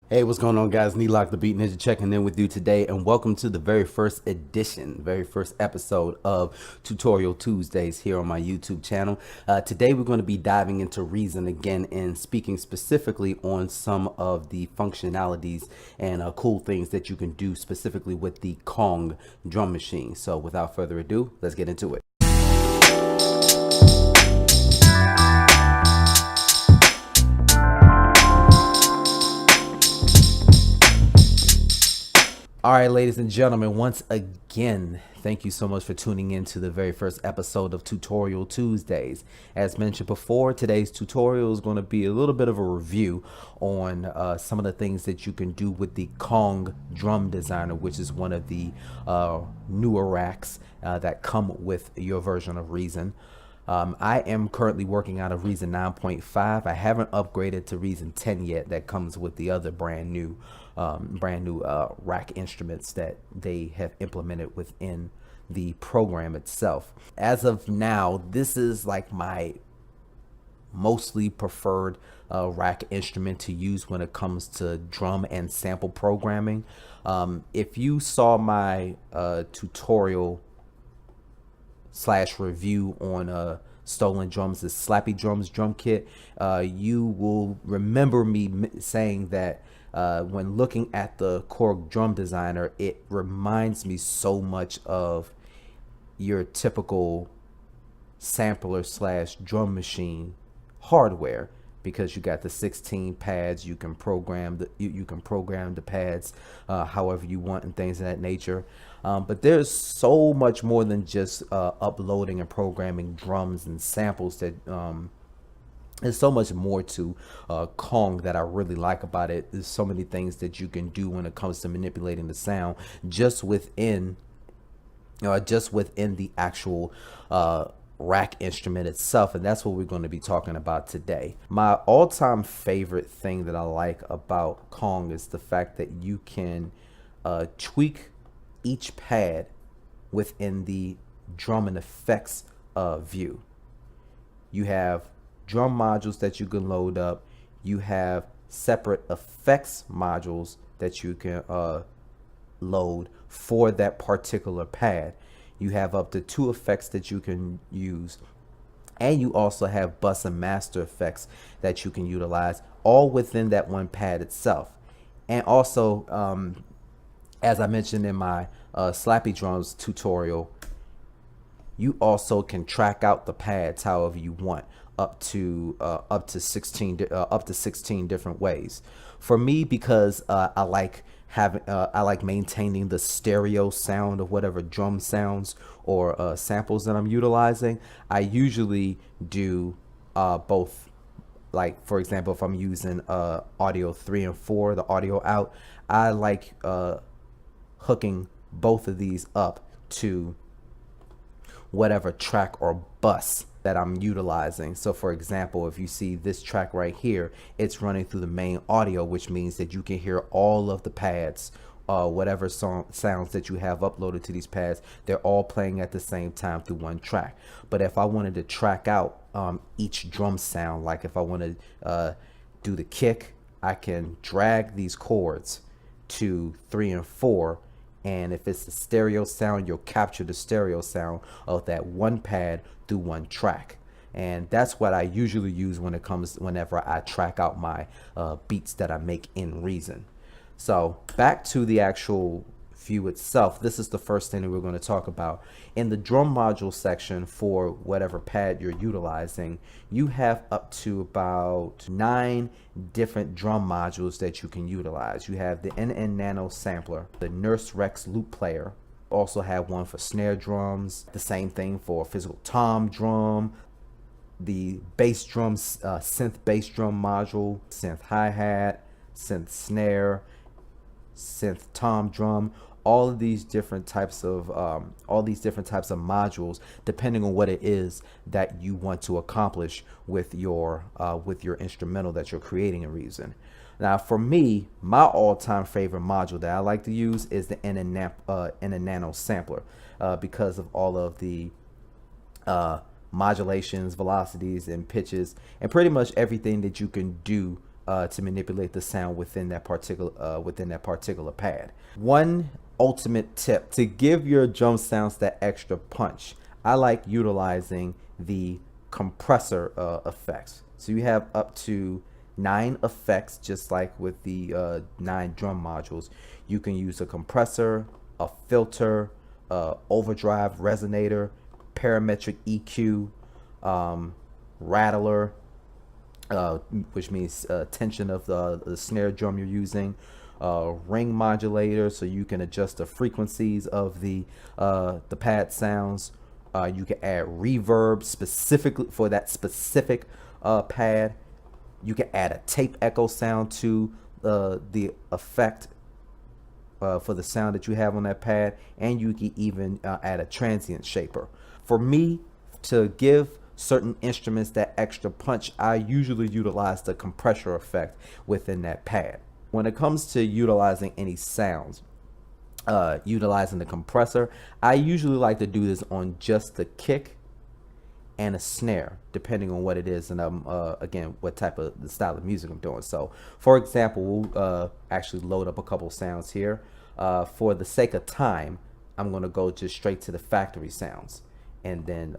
Hey, what's going on, guys? NELAC, the Beat Ninja, checking in with you today, and welcome to the very first edition, very first episode of Tutorial Tuesdays here on my YouTube channel. Today, we're going to be diving into Reason again and speaking specifically on some of the functionalities and cool things that you can do specifically with the Kong drum machine. So, without further ado, let's get into it. All right, ladies and gentlemen, once again, thank you so much for tuning in to the very first episode of Tutorial Tuesdays. As mentioned before, today's tutorial is going to be a little bit of a review on some of the things that you can do with the Kong Drum Designer, which is one of the newer racks that come with your version of Reason. I am currently working out of Reason 9.5. I haven't upgraded to Reason 10 yet. That comes with the other brand new rack instruments that they have implemented within the program itself. As of now, this is like my mostly preferred rack instrument to use when it comes to drum and sample programming. If you saw my tutorial slash review on Stolen Drums, the Slappy Drums drum kit, you will remember me saying that when looking at the Korg Drum Designer, it reminds me so much of your typical sampler slash drum machine hardware, because you got the 16 pads. You can program the pads however you want and things of that nature. But there's so much more than just uploading and programming drums and samples. That there's so much more to Kong that I really like about it. There's so many things that you can do when it comes to manipulating the sound just within the actual rack instrument itself, and that's what we're going to be talking about today. My all-time favorite thing that I like about Kong is the fact that you can tweak each pad within the drum and effects view. You have drum modules that you can load up. You have separate effects modules that you can load for that particular pad. You have up to 2 effects that you can use, and you also have bus and master effects that you can utilize, all within that one pad itself. And also, as I mentioned in my Slappy Drums tutorial, you also can track out the pads however you want, up to 16 different ways. For me, because I like maintaining the stereo sound of whatever drum sounds or samples that I'm utilizing, I usually do both. Like, for example, if I'm using audio 3 and 4, the audio out, I like hooking both of these up to whatever track or bus that I'm utilizing. So for example, if you see this track right here, it's running through the main audio, which means that you can hear all of the pads, whatever sounds that you have uploaded to these pads, they're all playing at the same time through one track. But if I wanted to track out each drum sound, like if I want to do the kick, I can drag these chords to 3 and 4, and if it's a stereo sound, you'll capture the stereo sound of that one pad through one track. And that's what I usually use whenever I track out my beats that I make in Reason. So back to the actual view itself, this is the first thing that we're going to talk about. In the drum module section, for whatever pad you're utilizing, you have up to about 9 different drum modules that you can utilize. You have the NN Nano sampler, the Nurse Rex loop player, also have one for snare drums, the same thing for physical tom drum, the bass drum, synth bass drum module, synth hi-hat, synth snare, synth tom drum, all these different types of modules, depending on what it is that you want to accomplish with your instrumental that you're creating in Reason. Now, for me, my all-time favorite module that I like to use is the NN Nano sampler, because of all of the modulations, velocities, and pitches, and pretty much everything that you can do to manipulate the sound within that particular pad. One ultimate tip to give your drum sounds that extra punch, I like utilizing the compressor effects. So you have up to 9 effects, just like with the 9 drum modules. You can use a compressor, a filter, overdrive, resonator, parametric EQ, rattler, which means tension of the snare drum you're using, ring modulator, so you can adjust the frequencies of the pad sounds. You can add reverb specifically for that specific pad. You can add a tape echo sound to the effect for the sound that you have on that pad, and you can even add a transient shaper. For me, to give certain instruments that extra punch, I usually utilize the compressor effect within that pad. When it comes to utilizing any sounds, utilizing the compressor, I usually like to do this on just the kick and a snare, depending on what it is, and again, what type of the style of music I'm doing. So for example, we'll actually load up a couple sounds here. For the sake of time, I'm going to go just straight to the factory sounds and then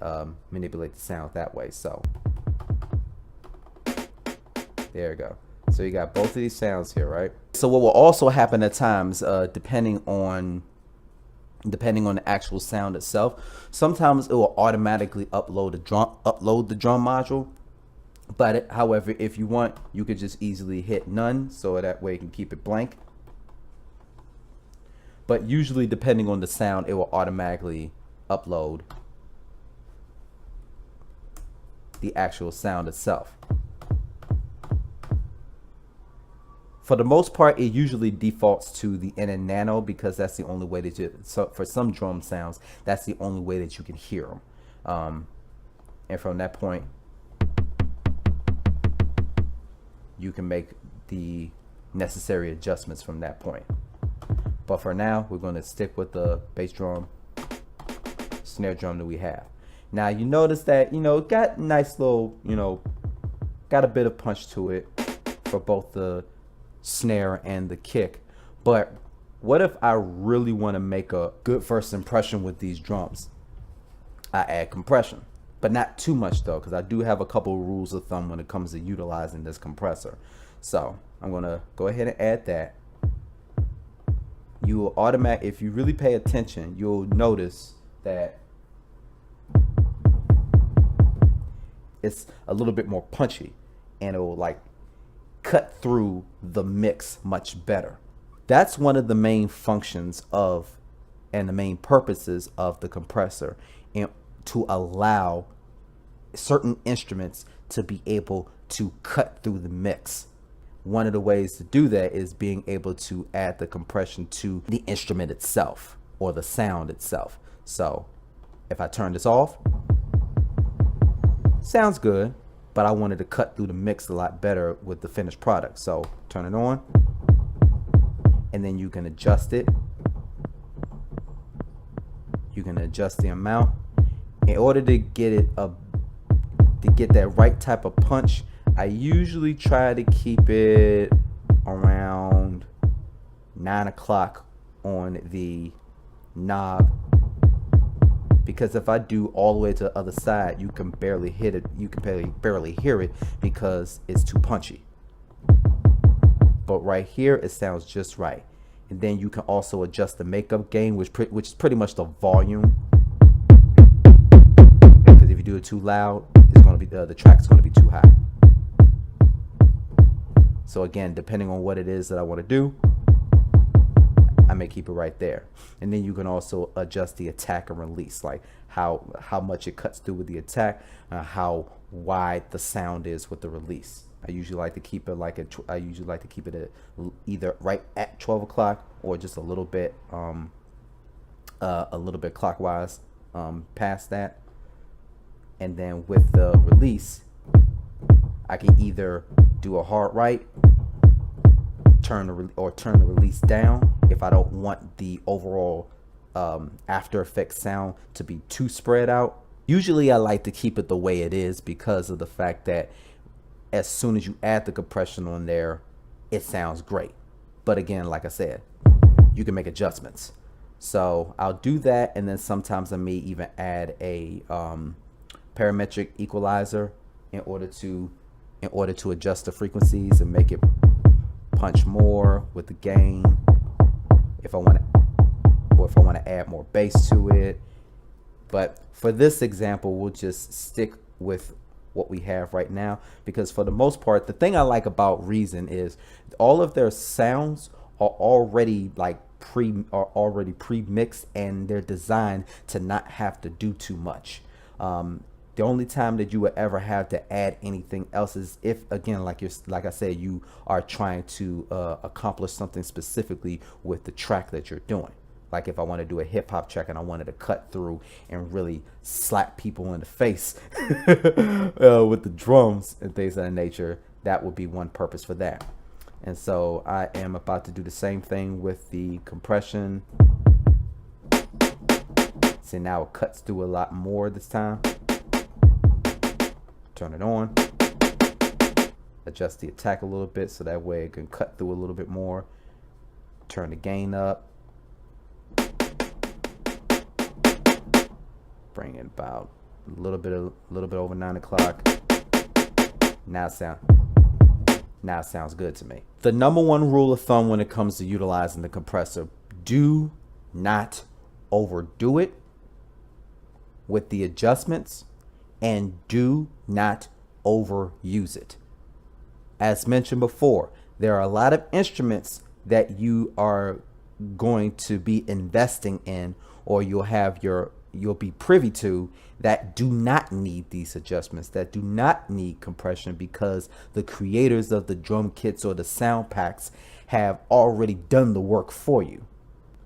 manipulate the sound that way. So there you go. So you got both of these sounds here, right? So what will also happen at times, depending on the actual sound itself, sometimes it will automatically upload the drum module. But however, if you want, you could just easily hit none, so that way you can keep it blank. But usually, depending on the sound, it will automatically upload the actual sound itself. For the most part, it usually defaults to the N and Nano, because that's the only way that so for some drum sounds, that's the only way that you can hear them. And from that point, you can make the necessary adjustments from that point. But for now, we're going to stick with the bass drum, snare drum that we have. Now you notice that, it got nice little, got a bit of punch to it for both the snare and the kick. But what if I really want to make a good first impression with these drums? I add compression, but not too much though, because I do have a couple of rules of thumb when it comes to utilizing this compressor. So I'm going to go ahead and add that. You will if you really pay attention, you'll notice that it's a little bit more punchy, and it will like cut through the mix much better. That's one of the main functions of and the main purposes of the compressor, and to allow certain instruments to be able to cut through the mix. One of the ways to do that is being able to add the compression to the instrument itself or the sound itself. So if I turn this off, sounds good, but I wanted to cut through the mix a lot better with the finished product. So turn it on, and then you can adjust it. You can adjust the amount in order to get it to get that right type of punch. I usually try to keep it around 9 o'clock on the knob, because if I do all the way to the other side, you can barely hit it. You can barely hear it because it's too punchy. But right here, it sounds just right. And then you can also adjust the makeup gain, which is pretty much the volume. Because if you do it too loud, it's going to be the track's going to be too high. So again, depending on what it is that I want to do, I may keep it right there. And then you can also adjust the attack and release, like how much it cuts through with the attack, how wide the sound is with the release. I usually like to keep it at either right at 12 o'clock or just a little bit clockwise past that. And then with the release, I can either do a hard right, turn the release down if I don't want the overall After Effects sound to be too spread out. Usually I like to keep it the way it is because of the fact that as soon as you add the compression on there, it sounds great. But again, like I said, you can make adjustments. So I'll do that, and then sometimes I may even add a parametric equalizer in order to adjust the frequencies and make it punch more with the gain. If I want to add more bass to it. But for this example, we'll just stick with what we have right now, because for the most part, the thing I like about Reason is all of their sounds are already pre-mixed, and they're designed to not have to do too much. The only time that you would ever have to add anything else is if, again, like I said, you are trying to accomplish something specifically with the track that you're doing. Like if I want to do a hip hop track and I wanted to cut through and really slap people in the face with the drums and things of that nature, that would be one purpose for that. And so I am about to do the same thing with the compression. See, now it cuts through a lot more this time. Turn it on. Adjust the attack a little bit so that way it can cut through a little bit more. Turn the gain up. Bring it about a little bit over 9 o'clock. Now it sounds good to me. The number one rule of thumb when it comes to utilizing the compressor: do not overdo it with the adjustments, and do not overuse it. As mentioned before, there are a lot of instruments that you are going to be investing in, or you'll be privy to, that do not need these adjustments, that do not need compression, because the creators of the drum kits or the sound packs have already done the work for you.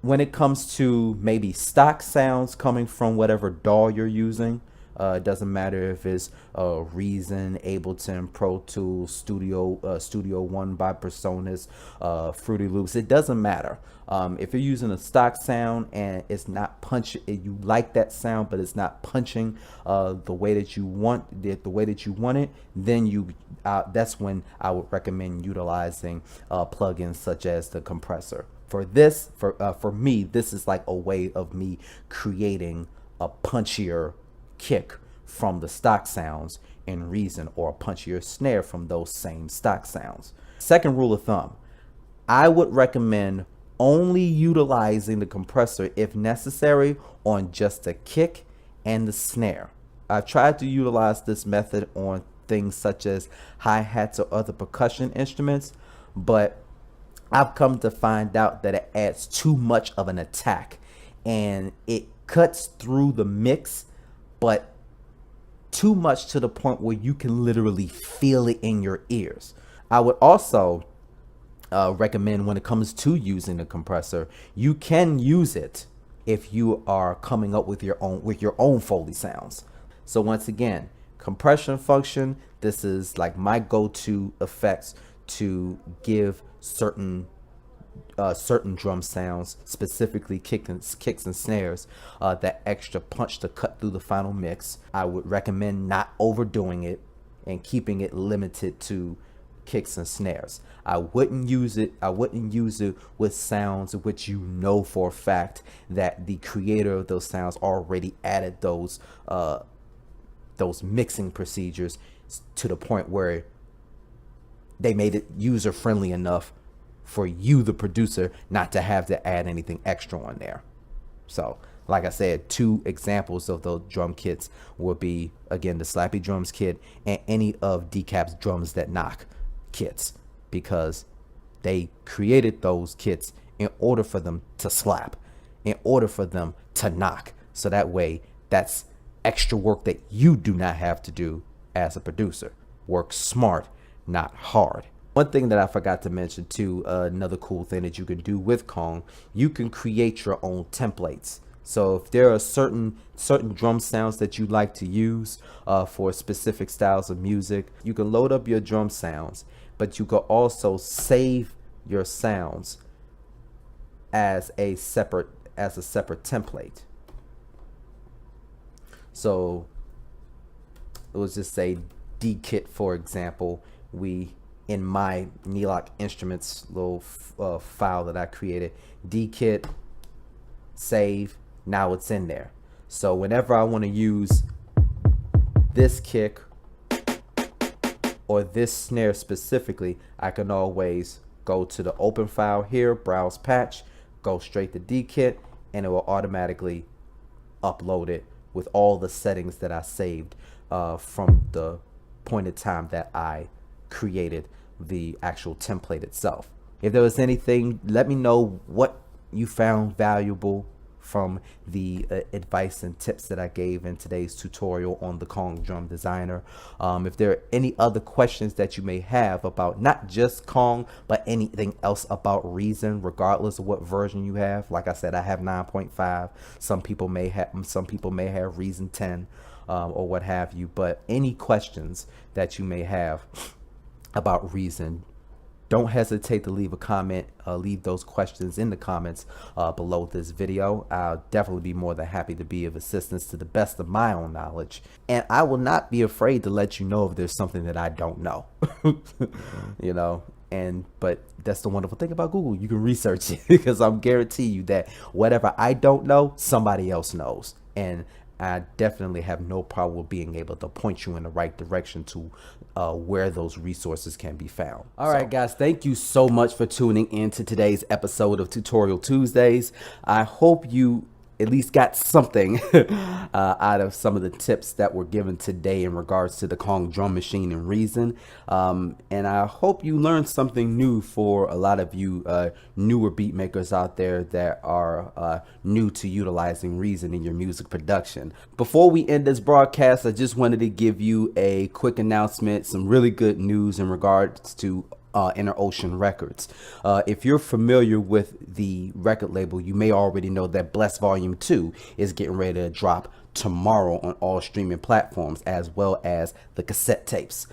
When it comes to maybe stock sounds coming from whatever DAW you're using, it doesn't matter if it's Reason, Ableton, Pro Tools, Studio One by Personas, Fruity Loops. It doesn't matter. If you're using a stock sound and it's not punching, you like that sound, but it's not punching the way that you want it, then that's when I would recommend utilizing plugins such as the compressor. For me, this is like a way of me creating a punchier kick from the stock sounds in Reason, or a punchier snare from those same stock sounds. Second rule of thumb: I would recommend only utilizing the compressor if necessary on just the kick and the snare. I've tried to utilize this method on things such as hi-hats or other percussion instruments, but I've come to find out that it adds too much of an attack, and it cuts through the mix, but too much to the point where you can literally feel it in your ears. I would also recommend, when it comes to using the compressor, you can use it if you are coming up with your own Foley sounds. So once again, compression function, this is like my go-to effects to give certain drum sounds, specifically kicks and snares, that extra punch to cut through the final mix. I would recommend not overdoing it and keeping it limited to kicks and snares. I wouldn't use it with sounds which you know for a fact that the creator of those sounds already added those mixing procedures to the point where they made it user friendly enough for you, the producer, not to have to add anything extra on there. So like I said, two examples of those drum kits will be, again, the Slappy Drums kit and any of Decap's Drums That Knock kits, because they created those kits in order for them to slap, in order for them to knock. So that way, that's extra work that you do not have to do as a producer. Work smart, not hard. One thing that I forgot to mention too, another cool thing that you can do with Kong, you can create your own templates. So if there are certain drum sounds that you like to use for specific styles of music, you can load up your drum sounds, but you can also save your sounds as a separate template. So let's just say D kit, for example, we in my NELAC instruments little file that I created, D kit, save, now it's in there. So whenever I want to use this kick or this snare specifically, I can always go to the open file here, browse patch, go straight to D kit, and it will automatically upload it with all the settings that I saved from the point in time that I created the actual template itself. If there was anything, let me know what you found valuable from the advice and tips that I gave in today's tutorial on the Kong Drum Designer. If there are any other questions that you may have about not just Kong, but anything else about Reason, regardless of what version you have. Like I said, I have 9.5. Some people may have Reason 10 or what have you. But any questions that you may have about Reason, don't hesitate to leave a comment. Leave those questions in the comments below this video. I'll definitely be more than happy to be of assistance to the best of my own knowledge. And I will not be afraid to let you know if there's something that I don't know. You know, but that's the wonderful thing about Google. You can research it because I'm guarantee you that whatever I don't know, somebody else knows. And I definitely have no problem with being able to point you in the right direction to where those resources can be found. All right, guys, thank you so much for tuning in to today's episode of Tutorial Tuesdays. I hope you at least got something out of some of the tips that were given today in regards to the Kong drum machine and Reason. And I hope you learned something new for a lot of you newer beat makers out there that are new to utilizing Reason in your music production. Before we end this broadcast, I just wanted to give you a quick announcement, some really good news in regards to Inner Ocean Records. If you're familiar with the record label, you may already know that Bless Volume 2 is getting ready to drop tomorrow on all streaming platforms, as well as the cassette tapes.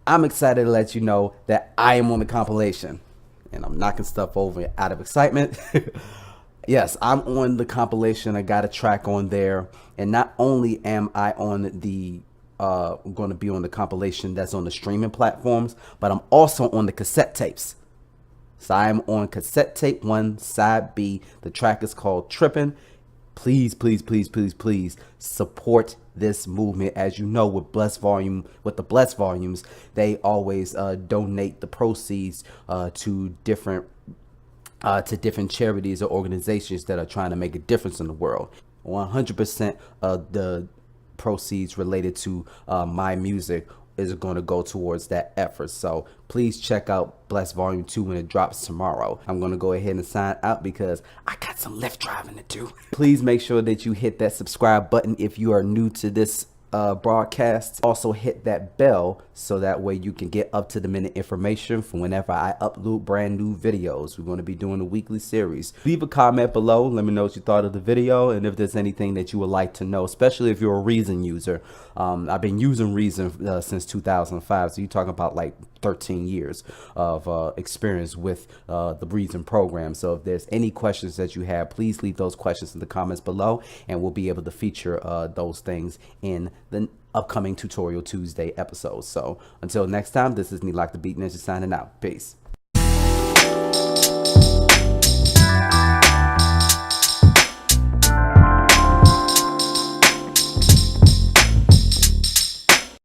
I'm excited to let you know that I am on the compilation, and I'm knocking stuff over out of excitement. Yes, I'm on the compilation. I got a track on there, and not only am I on the going to be on the compilation that's on the streaming platforms, but I'm also on the cassette tapes. So I'm on cassette tape 1, side B. The track is called Trippin'. Please, please, please, please, please support this movement. As you know, with the Bless Volumes, they always donate the proceeds to different charities or organizations that are trying to make a difference in the world. 100% of the proceeds related to my music is going to go towards that effort. So please check out Bless Volume 2 when it drops tomorrow. I'm going to go ahead and sign out because I got some lift driving to do. Please make sure that you hit that subscribe button if you are new to this broadcast. Also hit that bell so that way you can get up to the minute information from whenever I upload brand new videos. We're going to be doing a weekly series. Leave a comment below. Let me know what you thought of the video and if there's anything that you would like to know, especially if you're a Reason user. I've been using Reason since 2005, so you're talking about like 13 years of experience with the Reason program. So if there's any questions that you have, please leave those questions in the comments below, and we'll be able to feature those things in the upcoming Tutorial Tuesday episodes. So until next time, this is NELAC the Beat Ninja signing out. Peace.